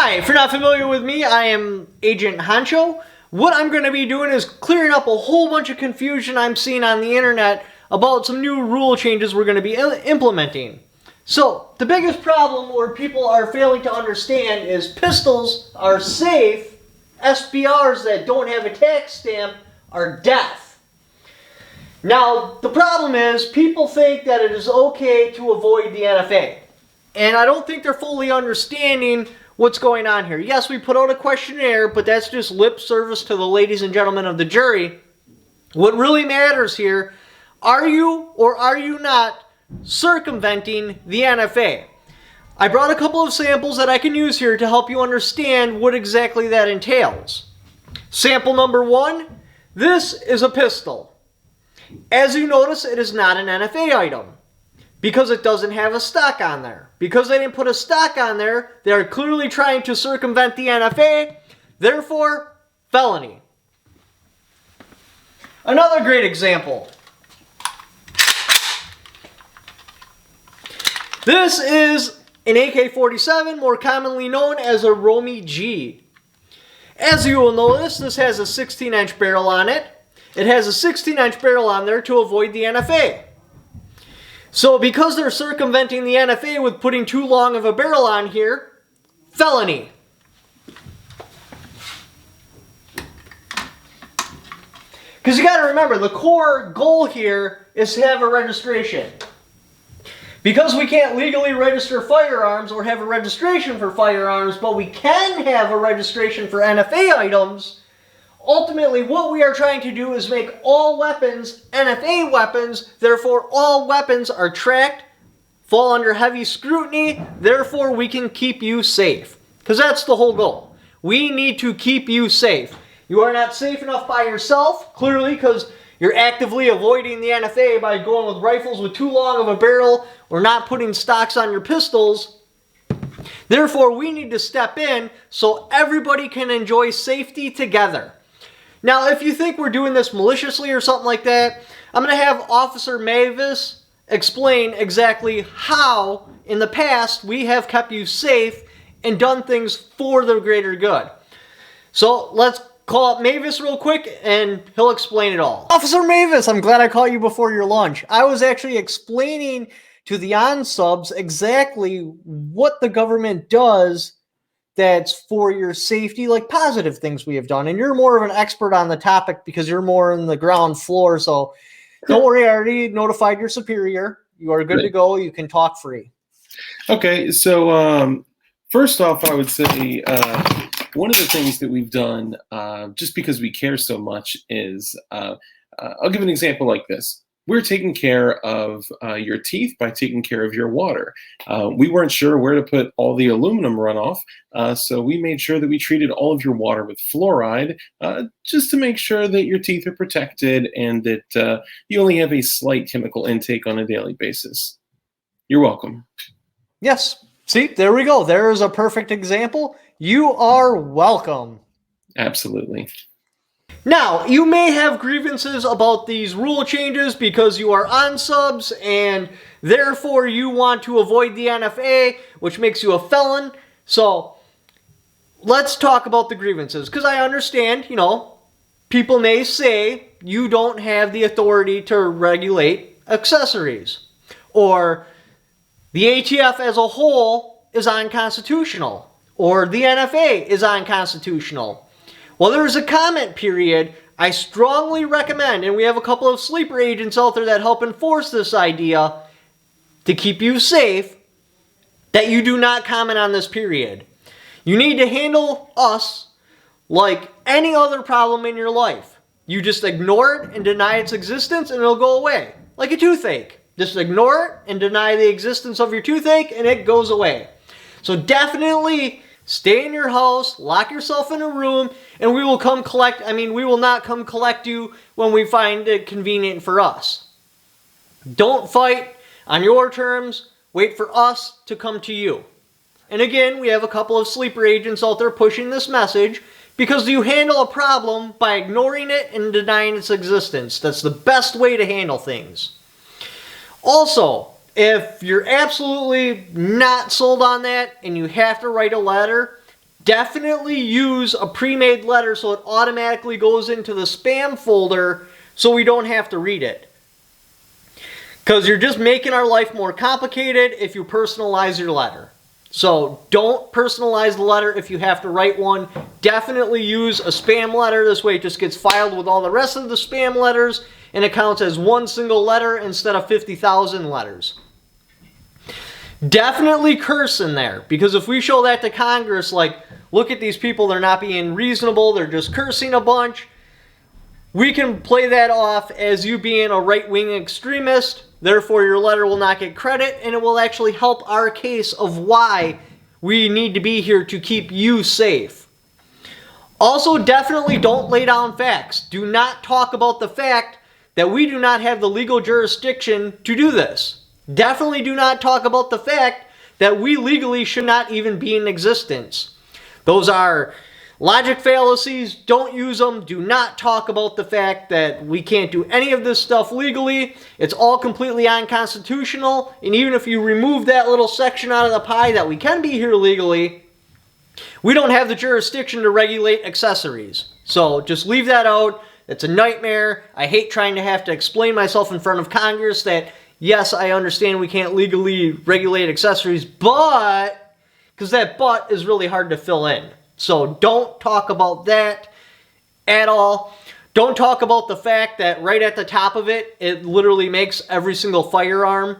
Hi, if you're not familiar with me, I am Agent Honcho. What I'm going to be doing is clearing up a whole bunch of confusion I'm seeing on the internet about some new rule changes we're going to be implementing. So, the biggest problem where people are failing to understand is pistols are safe, SBRs that don't have a tax stamp are death. Now, the problem is people think that it is okay to avoid the NFA. And I don't think they're fully understanding what's going on here. Yes, we put out a questionnaire, but that's just lip service to the ladies and gentlemen of the jury. What really matters here, are you or are you not circumventing the NFA? I brought a couple of samples that I can use here to help you understand what exactly that entails. Sample number 1, this is a pistol. As you notice, it is not an NFA item because it doesn't have a stock on there. Because they didn't put a stock on there, they are clearly trying to circumvent the NFA, therefore, felony. Another great example. This is an AK-47, more commonly known as a Romy G. As you will notice, this has a 16-inch barrel on it. It has a 16-inch barrel on there to avoid the NFA. So because they're circumventing the NFA with putting too long of a barrel on here, felony. Because you got to remember, the core goal here is to have a registration. Because we can't legally register firearms or have a registration for firearms, but we can have a registration for NFA items, ultimately what we are trying to do is make all weapons NFA weapons, therefore all weapons are tracked, fall under heavy scrutiny, therefore we can keep you safe. Because that's the whole goal. We need to keep you safe. You are not safe enough by yourself, clearly, because you're actively avoiding the NFA by going with rifles with too long of a barrel or not putting stocks on your pistols. Therefore, we need to step in so everybody can enjoy safety together. Now, if you think we're doing this maliciously or something like that, I'm going to have Officer Mavis explain exactly how, in the past, we have kept you safe and done things for the greater good. So, let's call up Mavis real quick, and he'll explain it all. Officer Mavis, I'm glad I caught you before your lunch. I was actually explaining to the on-subs exactly what the government does that's for your safety, like positive things we have done. And you're more of an expert on the topic because you're more in the ground floor. So don't worry, I already notified your superior. You are good to go. You can talk free. Okay, so first off, I would say one of the things that we've done, just because we care so much, is I'll give an example like this. We're taking care of your teeth by taking care of your water. We weren't sure where to put all the aluminum runoff, so we made sure that we treated all of your water with fluoride, just to make sure that your teeth are protected and that you only have a slight chemical intake on a daily basis. You're welcome. Yes. See, there we go. There is a perfect example. You are welcome. Absolutely. Now, you may have grievances about these rule changes because you are on subs and therefore you want to avoid the NFA, which makes you a felon. So, let's talk about the grievances because I understand, people may say you don't have the authority to regulate accessories, or the ATF as a whole is unconstitutional, or the NFA is unconstitutional. Well, there's a comment period. I strongly recommend, and we have a couple of sleeper agents out there that help enforce this idea to keep you safe, that you do not comment on this period. You need to handle us like any other problem in your life. You just ignore it and deny its existence and it'll go away. Like a toothache. Just ignore it and deny the existence of your toothache and it goes away. So definitely stay in your house, lock yourself in a room, and we will come collect. We will not come collect you when we find it convenient for us. Don't fight on your terms. Wait for us to come to you. And again, we have a couple of sleeper agents out there pushing this message because you handle a problem by ignoring it and denying its existence. That's the best way to handle things. Also, if you're absolutely not sold on that and you have to write a letter, definitely use a pre-made letter so it automatically goes into the spam folder so we don't have to read it. Because you're just making our life more complicated if you personalize your letter. So don't personalize the letter if you have to write one. Definitely use a spam letter. This way it just gets filed with all the rest of the spam letters and it counts as one single letter instead of 50,000 letters. Definitely curse in there, because if we show that to Congress, like, look at these people, they're not being reasonable, they're just cursing a bunch, we can play that off as you being a right-wing extremist. Therefore, your letter will not get credit, and it will actually help our case of why we need to be here to keep you safe. Also, definitely don't lay down facts. Do not talk about the fact that we do not have the legal jurisdiction to do this. Definitely do not talk about the fact that we legally should not even be in existence. Those are logic fallacies. Don't use them. Do not talk about the fact that we can't do any of this stuff legally. It's all completely unconstitutional. And even if you remove that little section out of the pie that we can be here legally, we don't have the jurisdiction to regulate accessories. So just leave that out. It's a nightmare. I hate trying to have to explain myself in front of Congress that, yes, I understand we can't legally regulate accessories, but, because that but is really hard to fill in. So don't talk about that at all. Don't talk about the fact that right at the top of it, it literally makes every single firearm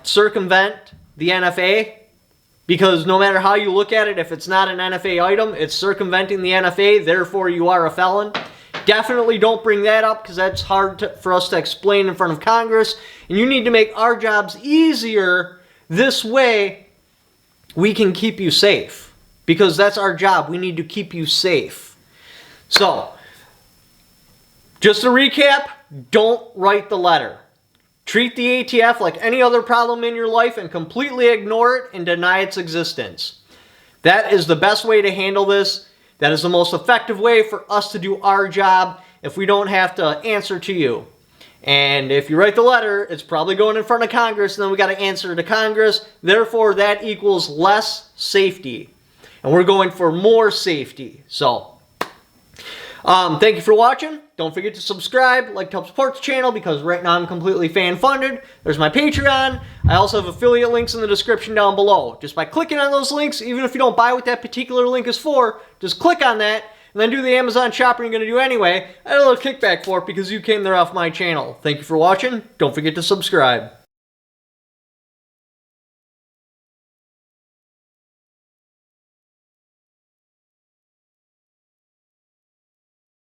circumvent the NFA. Because no matter how you look at it, if it's not an NFA item, it's circumventing the NFA, therefore you are a felon. Definitely don't bring that up, because that's hard for us to explain in front of Congress. And you need to make our jobs easier. This way, we can keep you safe. Because that's our job. We need to keep you safe. So, just to recap, don't write the letter. Treat the ATF like any other problem in your life and completely ignore it and deny its existence. That is the best way to handle this. That is the most effective way for us to do our job if we don't have to answer to you. And if you write the letter, it's probably going in front of Congress, and then we got to answer to Congress. Therefore, that equals less safety. And we're going for more safety. So, thank you for watching. Don't forget to subscribe, like to help support the channel, because right now I'm completely fan-funded. There's my Patreon. I also have affiliate links in the description down below. Just by clicking on those links, even if you don't buy what that particular link is for, just click on that, and then do the Amazon shopping you're going to do anyway. I had a little kickback for it because you came there off my channel. Thank you for watching. Don't forget to subscribe.